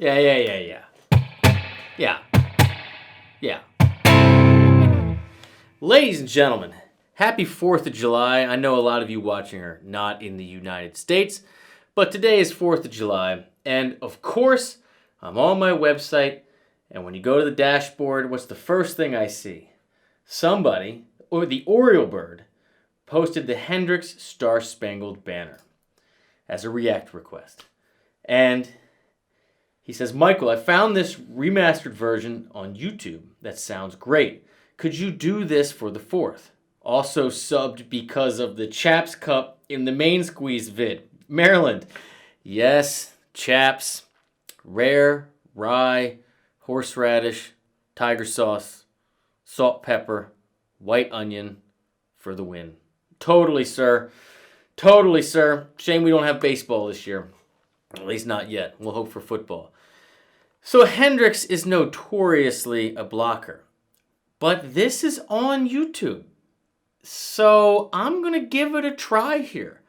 Yeah. Yeah. Ladies and gentlemen, happy 4th of July. I know a lot of you watching are not in the United States, but today is 4th of July. And of course, I'm on my website, and when you go to the dashboard, what's the first thing I see? Somebody, or the Oriole Bird, posted the Hendrix Star-Spangled banner as a react request. And he says, Michael, I found this remastered version on YouTube that sounds great. Could you do this for the 4th? Also subbed because of the Chaps Cup in the main squeeze vid. Maryland. Yes, Chaps. Rare, rye, horseradish, tiger sauce, salt, pepper, white onion for the win. Totally, sir. Totally, sir. Shame we don't have baseball this year. At least not yet. We'll hope for football. So Hendrix is notoriously a blocker. But this is on YouTube. So I'm going to give it a try here.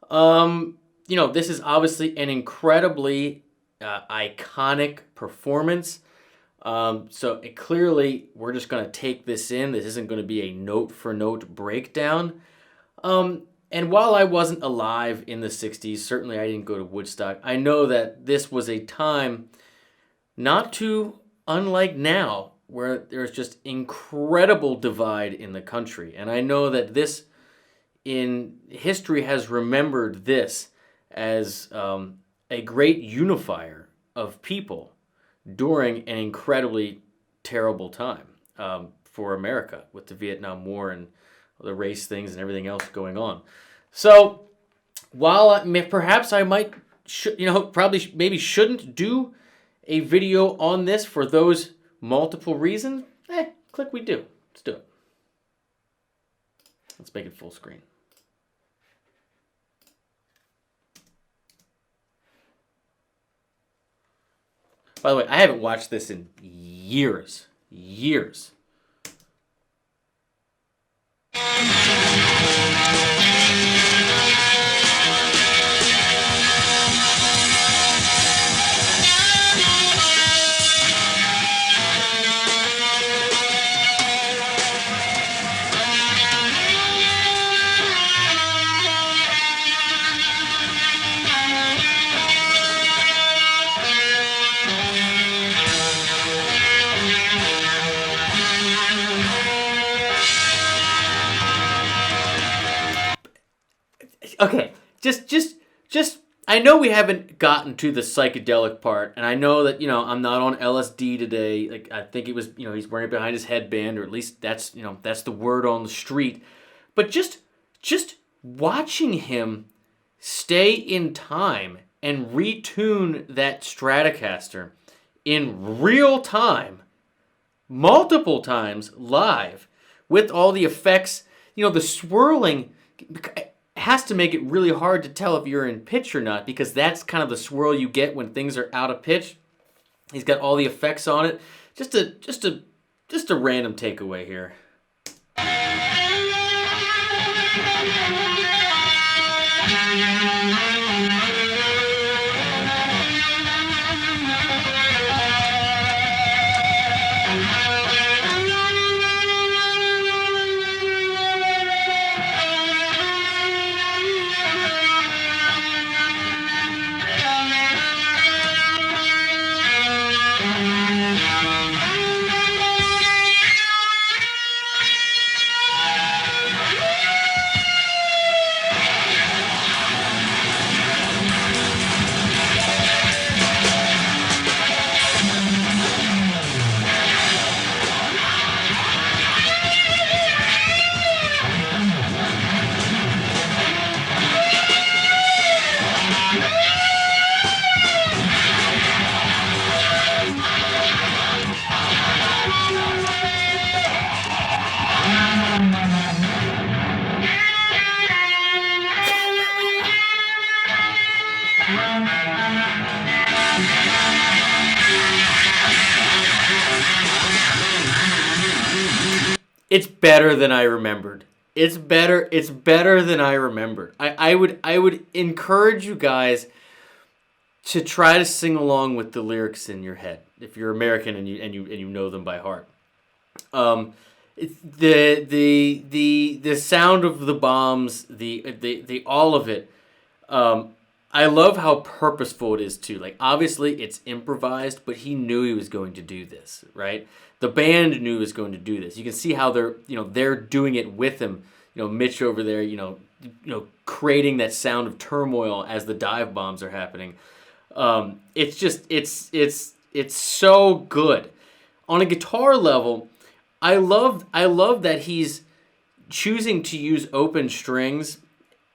This is obviously an incredibly iconic performance. So clearly we're just going to take this in. This isn't going to be a note-for-note breakdown. And while I wasn't alive in the 60s, certainly I didn't go to Woodstock, I know that this was a time not too unlike now, where there's just incredible divide in the country. And I know that this, in history, has remembered this as a great unifier of people during an incredibly terrible time for America with the Vietnam War and the race things and everything else going on. So while perhaps I might, maybe shouldn't do a video on this for those multiple reasons, click we do. Let's do it. Let's make it full screen. By the way, I haven't watched this in years. Okay, just. I know we haven't gotten to the psychedelic part, and I know that I'm not on LSD today. Like I think it was he's wearing it behind his headband, or at least that's the word on the street. But just watching him stay in time and retune that Stratocaster in real time, multiple times live, with all the effects, the swirling has to make it really hard to tell if you're in pitch or not, because that's kind of the swirl you get when things are out of pitch. He's got all the effects on it. Just a random takeaway here. It's better than I remembered. It's better than I remembered. I would encourage you guys, to try to sing along with the lyrics in your head if you're American and you know them by heart. The sound of the bombs, the all of it. I love how purposeful it is too. Like, obviously it's improvised, but he knew he was going to do this, right? The band knew he was going to do this. You can see how they're doing it with him. Mitch over there, creating that sound of turmoil as the dive bombs are happening. It's so good. On a guitar level, I love that he's choosing to use open strings,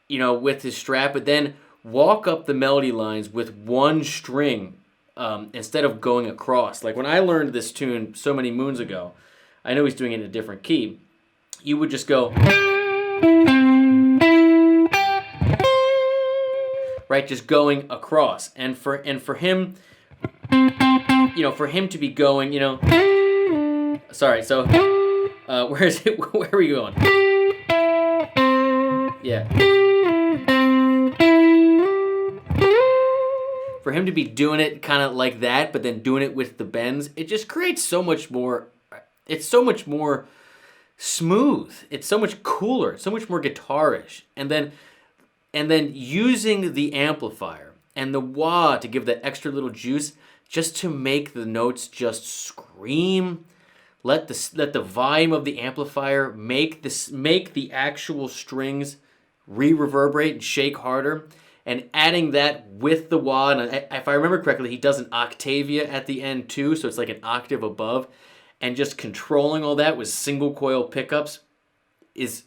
with his strap, but then walk up the melody lines with one string instead of going across. Like, when I learned this tune so many moons ago, I know he's doing it in a different key. You would just go, right, just going across, and for him, for him to be going, sorry, so where is it? Where are we going? Yeah. For him to be doing it kind of like that, but then doing it with the bends, it just creates so much more. It's so much more smooth. It's so much cooler. It's so much more guitarish. And then using the amplifier and the wah to give that extra little juice, just to make the notes just scream. Let the volume of the amplifier make the actual strings reverberate and shake harder. And adding that with the wah, and if I remember correctly, he does an octavia at the end too, so it's like an octave above. And just controlling all that with single coil pickups is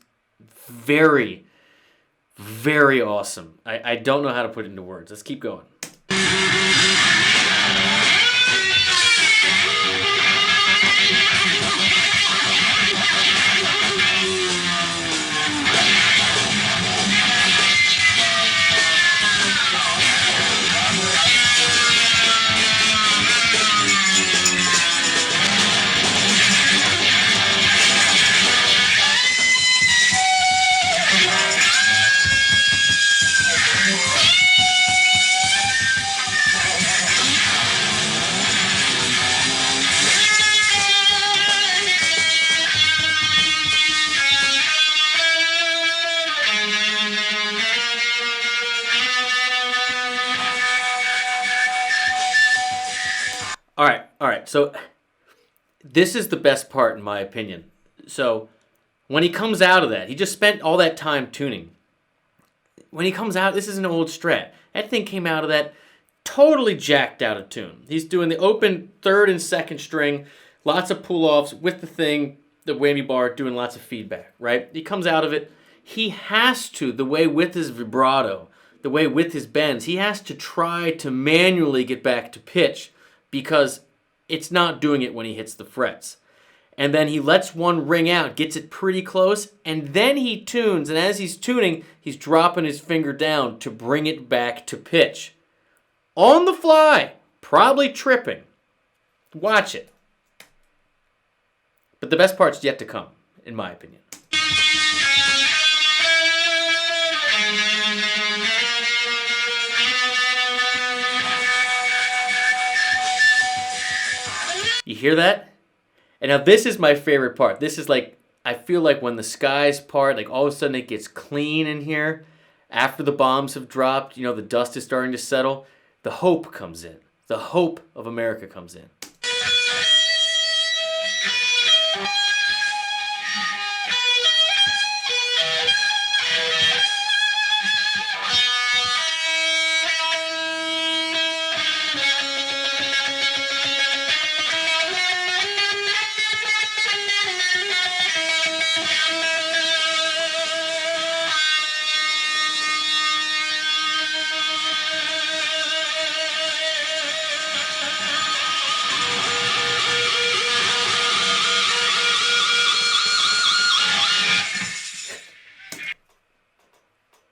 very, very awesome. I don't know how to put it into words. Let's keep going. All right. So this is the best part, in my opinion. So when he comes out of that, he just spent all that time tuning. When he comes out, this is an old Strat. That thing came out of that totally jacked out of tune. He's doing the open third and second string, lots of pull-offs with the thing, the whammy bar, doing lots of feedback, right? He comes out of it. He has to, the way with his vibrato, the way with his bends, he has to try to manually get back to pitch, because it's not doing it when he hits the frets. And then he lets one ring out, gets it pretty close, and then he tunes. And as he's tuning, he's dropping his finger down to bring it back to pitch. On the fly, probably tripping. Watch it. But the best part's yet to come, in my opinion. You hear that? And now this is my favorite part. This is like, I feel like when the skies part, like all of a sudden it gets clean in here. After the bombs have dropped, the dust is starting to settle. The hope comes in. The hope of America comes in.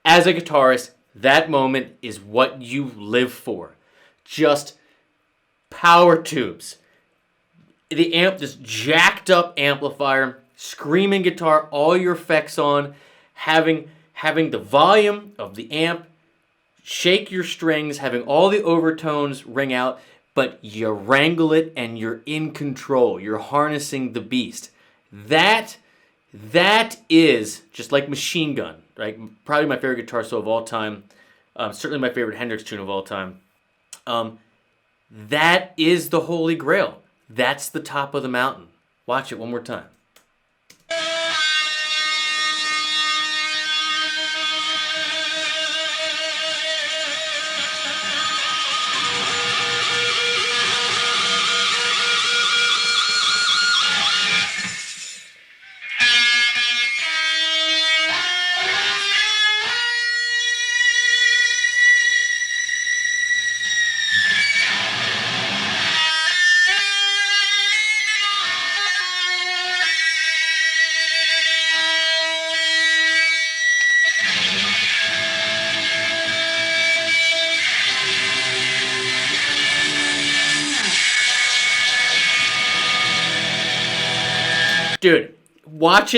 As a guitarist, that moment is what you live for. Just power tubes. The amp, this jacked up amplifier, screaming guitar, all your effects on, having the volume of the amp shake your strings, having all the overtones ring out, but you wrangle it and you're in control. You're harnessing the beast. That is just like Machine Gun, right? Probably my favorite guitar solo of all time. Certainly my favorite Hendrix tune of all time. That is the Holy Grail. That's the top of the mountain. Watch it one more time. Dude, watch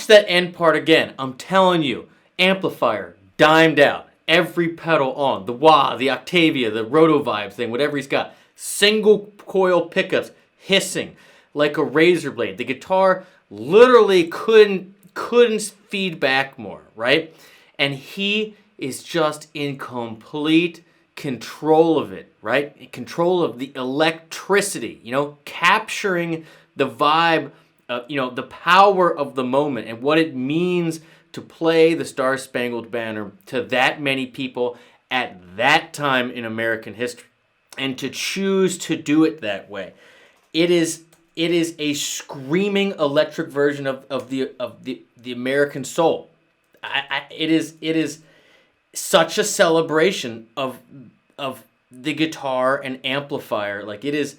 that end part again. I'm telling you, amplifier, dimed out, every pedal on, the wah, the Octavia, the Roto Vibes thing, whatever he's got. Single coil pickups, hissing like a razor blade. The guitar literally couldn't feed back more, right? And he is just in complete control of it, right? In control of the electricity, capturing the vibe, the power of the moment and what it means to play the Star-Spangled Banner to that many people at that time in American history, and to choose to do it that way. It is a screaming electric version of the American soul. It is such a celebration of the guitar and amplifier. Like it is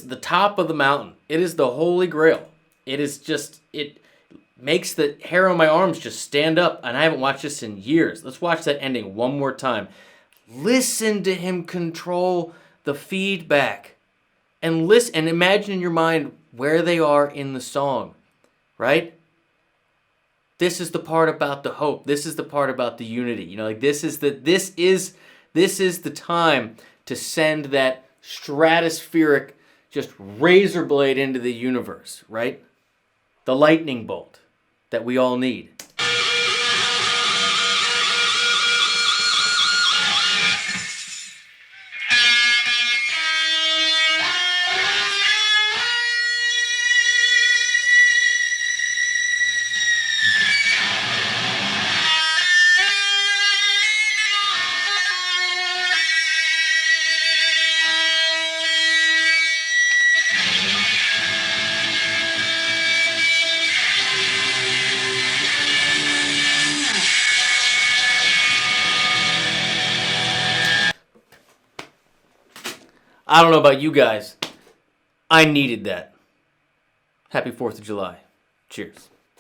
the top of the mountain. It is the Holy Grail. It makes the hair on my arms just stand up, and I haven't watched this in years. Let's watch that ending one more time. Listen to him control the feedback, and listen and imagine in your mind where they are in the song, right? This is the part about the hope. This is the part about the unity. This is the time to send that stratospheric just razor blade into the universe, right? The lightning bolt that we all need. I don't know about you guys. I needed that. Happy 4th of July. Cheers.